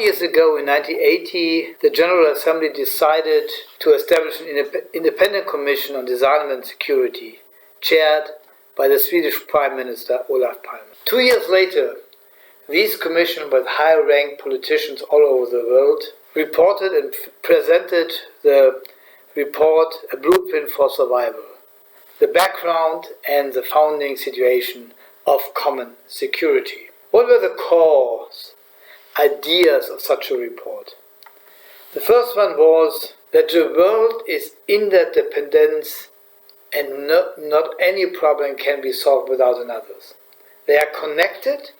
40 years ago, in 1980, the General Assembly decided to establish an independent commission on disarmament and security, chaired by the Swedish Prime Minister Olof Palme. 2 years later, this commission with high-ranked politicians all over the world reported and presented the report, A Blueprint for Survival, the background and the founding situation of common security. What were the core ideas of such a report? The first one was that the world is interdependent and not any problem can be solved without another. They are connected,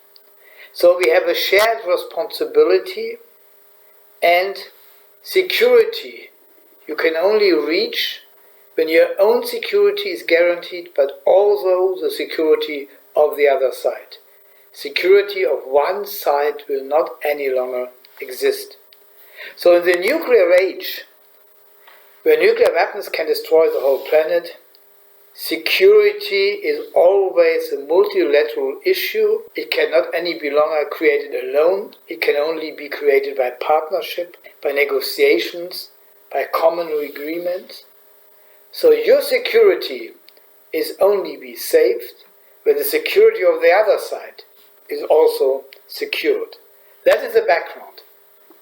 so we have a shared responsibility, and security you can only reach when your own security is guaranteed, but also the security of the other side. Security of one side will not any longer exist. So in the nuclear age, where nuclear weapons can destroy the whole planet, security is always a multilateral issue. It cannot any be longer created alone. It can only be created by partnership, by negotiations, by common agreements. So your security is only be saved when the security of the other side is also secured. That is the background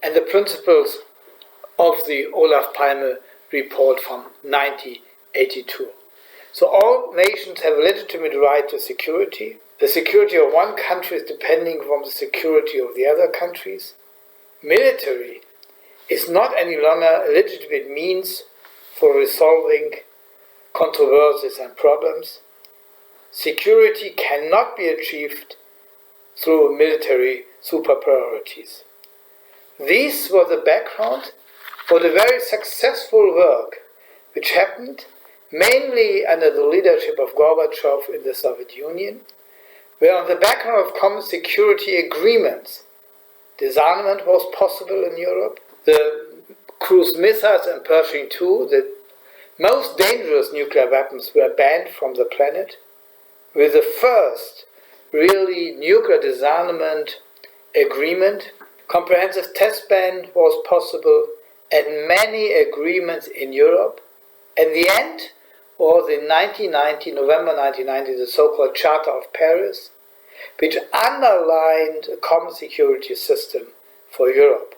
and the principles of the Olof Palme report from 1982. So all nations have a legitimate right to security. The security of one country is depending on the security of the other countries. Military is not any longer a legitimate means for resolving controversies and problems. Security cannot be achieved through military super-priorities. These were the background for the very successful work which happened mainly under the leadership of Gorbachev in the Soviet Union, where on the background of common security agreements, disarmament was possible in Europe. The cruise missiles and Pershing II, the most dangerous nuclear weapons, were banned from the planet, with the first really nuclear disarmament agreement. Comprehensive test ban was possible, and many agreements in Europe. And the end was in November 1990, the so-called Charter of Paris, which underlined a common security system for Europe,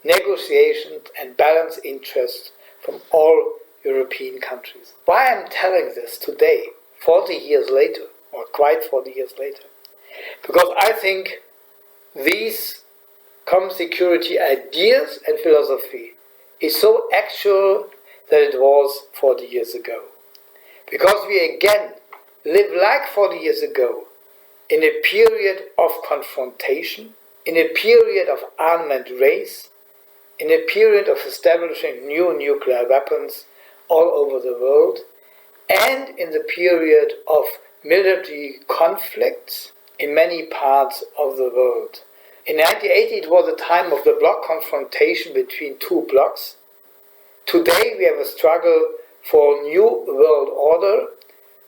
negotiations and balanced interests from all European countries. Why I'm telling this today, 40 years later, or quite 40 years later? Because I think these common security ideas and philosophy is so actual that it was 40 years ago. Because we again live like 40 years ago in a period of confrontation, in a period of armament race, in a period of establishing new nuclear weapons all over the world, and in the period of military conflicts in many parts of the world. In 1980 it was a time of the bloc confrontation between two blocs. Today we have a struggle for a new world order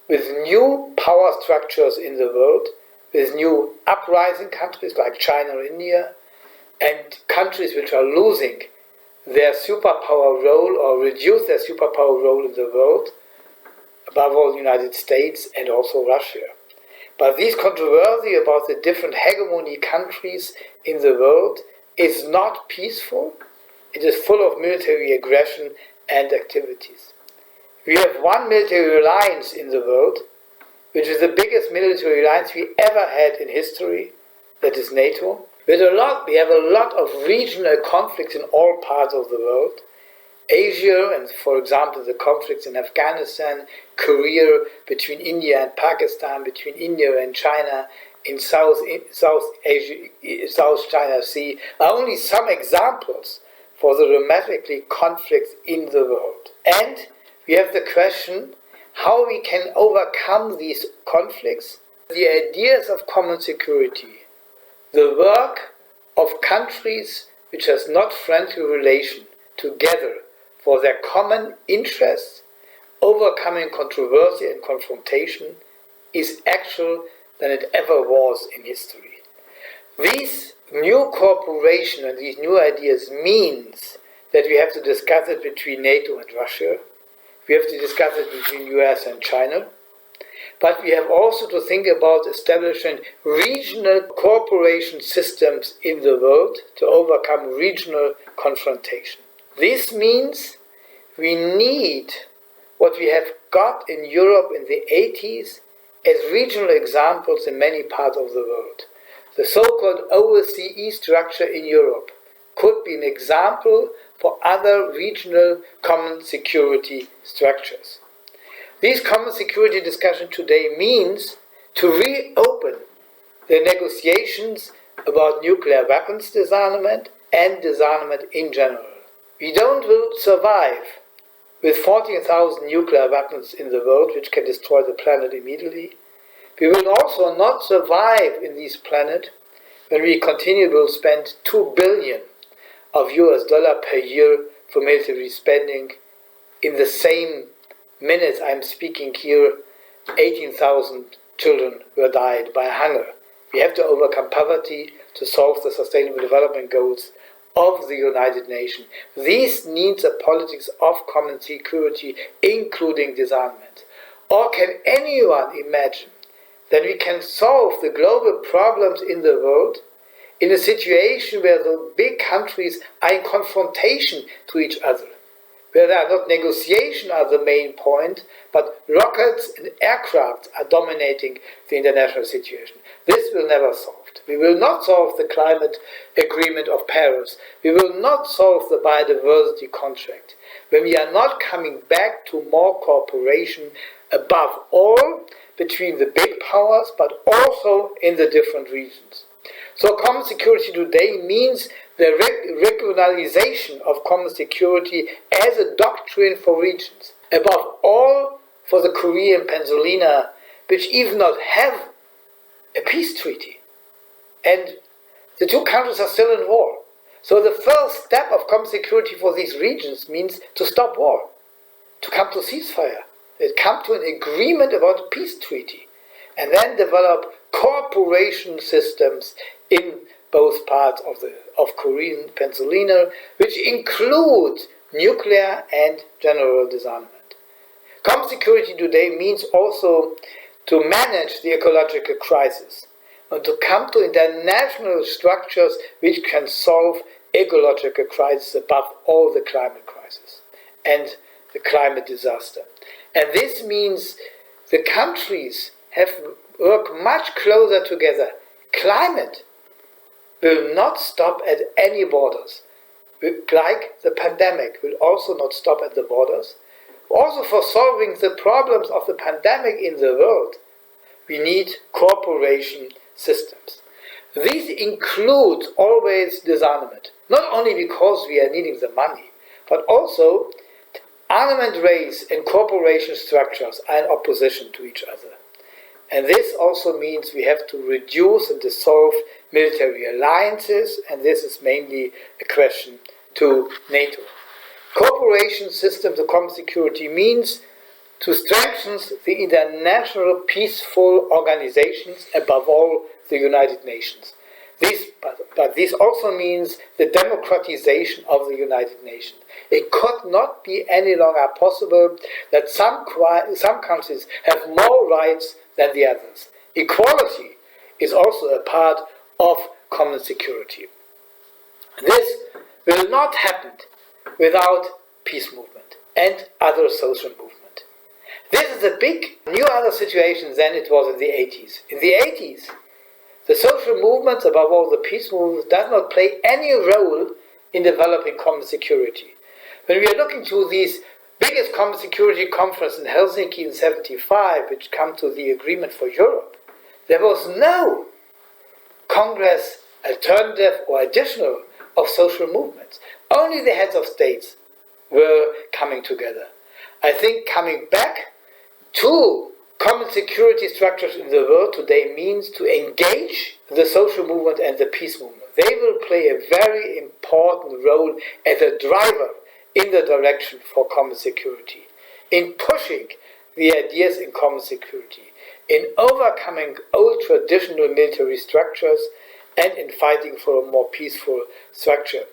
with new power structures in the world, with new uprising countries like China or India, and countries which are losing their superpower role or reduce their superpower role in the world, above all the United States and also Russia. But this controversy about the different hegemony countries in the world is not peaceful. It is full of military aggression and activities. We have one military alliance in the world, which is the biggest military alliance we ever had in history, that is NATO. We have a lot of regional conflicts in all parts of the world. Asia, and for example the conflicts in Afghanistan, Korea, between India and Pakistan, between India and China, in South Asia, South China Sea, are only some examples for the dramatically conflicts in the world. And we have the question how we can overcome these conflicts, the ideas of common security, the work of countries which has not friendly relation together for their common interests, overcoming controversy and confrontation, is actual than it ever was in history. These new cooperation and these new ideas means that we have to discuss it between NATO and Russia. We have to discuss it between US and China. But we have also to think about establishing regional cooperation systems in the world to overcome regional confrontation. This means we need what we have got in Europe in the 80s as regional examples in many parts of the world. The so-called OSCE structure in Europe could be an example for other regional common security structures. This common security discussion today means to reopen the negotiations about nuclear weapons disarmament and disarmament in general. We don't will survive with 14,000 nuclear weapons in the world which can destroy the planet immediately. We will also not survive in this planet when we continue to spend $2 billion of US dollar per year for military spending. In the same minutes I'm speaking here, 18,000 children were died by hunger. We have to overcome poverty to solve the Sustainable Development Goals of the United Nations. This needs a politics of common security, including disarmament. Or can anyone imagine that we can solve the global problems in the world in a situation where the big countries are in confrontation to each other, where there are not negotiations are the main point, but rockets and aircraft are dominating the international situation? This will never solve. We will not solve the climate agreement of Paris. We will not solve the biodiversity contract when we are not coming back to more cooperation, above all between the big powers, but also in the different regions. So common security today means the regionalization of common security as a doctrine for regions. Above all for the Korean Peninsula, which even not have a peace treaty. And the two countries are still in war. So the first step of common security for these regions means to stop war, to come to ceasefire, to come to an agreement about a peace treaty, and then develop cooperation systems in both parts of Korean Peninsula, which include nuclear and general disarmament. Common security today means also to manage the ecological crisis and to come to international structures which can solve ecological crisis, above all the climate crisis and the climate disaster. And this means the countries have worked much closer together. Climate will not stop at any borders. Like the pandemic will also not stop at the borders. Also for solving the problems of the pandemic in the world, we need cooperation systems. This includes always disarmament, not only because we are needing the money, but also armament race and cooperation structures are in opposition to each other. And this also means we have to reduce and dissolve military alliances, and this is mainly a question to NATO. Cooperation systems of common security means to strengthen the international peaceful organizations, above all the United Nations. But this also means the democratization of the United Nations. It could not be any longer possible that some countries have more rights than the others. Equality is also a part of common security. This will not happen without peace movement and other social movement. This is a big new other situation than it was in the 80s. In the 80s, the social movements, above all the peace movements, does not play any role in developing common security. When we are looking to these biggest common security conference in Helsinki in 1975, which come to the agreement for Europe, there was no Congress alternative or additional of social movements. Only the heads of states were coming together. I think coming back to common security structures in the world today means to engage the social movement and the peace movement. They will play a very important role as a driver in the direction for common security, in pushing the ideas in common security, in overcoming old traditional military structures, and in fighting for a more peaceful structure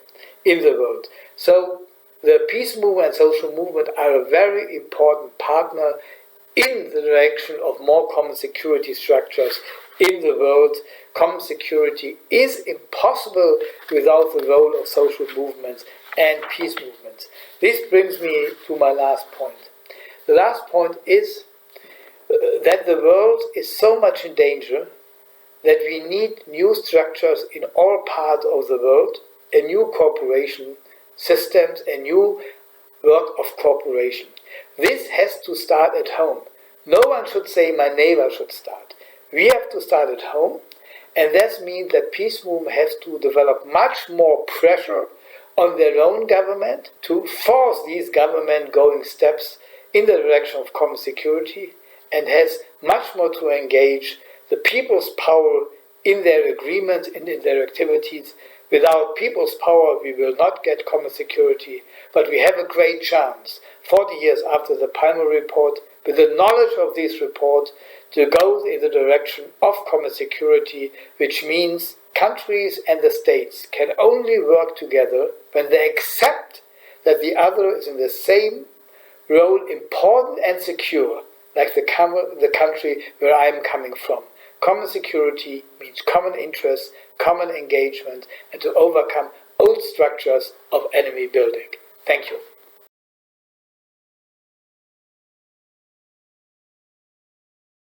in the world. So the peace movement and social movement are a very important partner in the direction of more common security structures in the world. Common security is impossible without the role of social movements and peace movements. This brings me to my last point. The last point is that the world is so much in danger that we need new structures in all parts of the world, a new cooperation systems, a new work of cooperation. This has to start at home. No one should say my neighbor should start. We have to start at home, and that means that peace movement has to develop much more pressure on their own government to force these government going steps in the direction of common security, and has much more to engage the people's power in their agreements and in their activities. Without people's power, we will not get common security, but we have a great chance, 40 years after the primary report, with the knowledge of this report, to go in the direction of common security, which means countries and the states can only work together when they accept that the other is in the same role, important and secure, like the country where I am coming from. Common security means common interests, common engagement, and to overcome old structures of enemy building. Thank you.